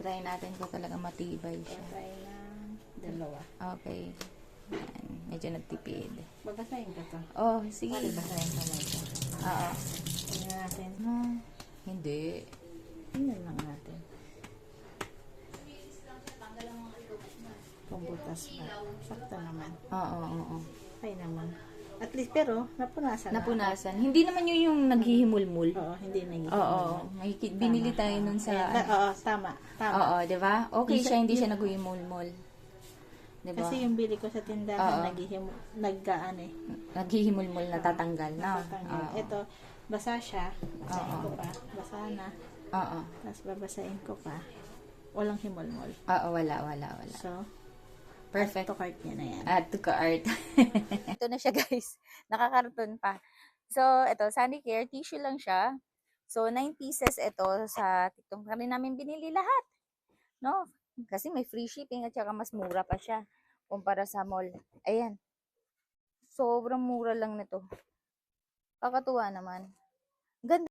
try natin kung talaga matibay siya. Try na dalawa. Okay. Yan. Medyo nagtipid. Babasahin ka to. Oh, sige. Babasahin ka na ito. Oo. Tingnan natin. Hindi. Tingnan lang natin. Kung butas ba. Sakto naman. Oo. Okay naman. At least, pero, napunasan na. Napunasan. Hindi naman yun yung naghihimulmul. Oo, hindi na yun. Oo. Binili tayo nun sa... Oo, tama. Oo, di ba? Okay siya, hindi siya naghihimulmul. Di ba? Kasi yung bili ko sa tindahan, naggaan eh. Naghihimulmul na tatanggal na. Natatanggal. Ito, basa siya. Basahin ko pa. Basa na. Oo. Tapos babasahin ko pa. Walang himulmol. Oo, wala. So, Perfect. to cart niya na yan. Add to cart. Ito na siya, guys. Nakakarton pa. So, ito, Sunny Care. Tissue lang siya. So, 9 pieces ito sa TikTok. Kami namin binili lahat. No? Kasi may free shipping at saka mas mura pa siya kumpara sa mall. Ayan. Sobrang mura lang nito. Kakatuwa naman. Ganda.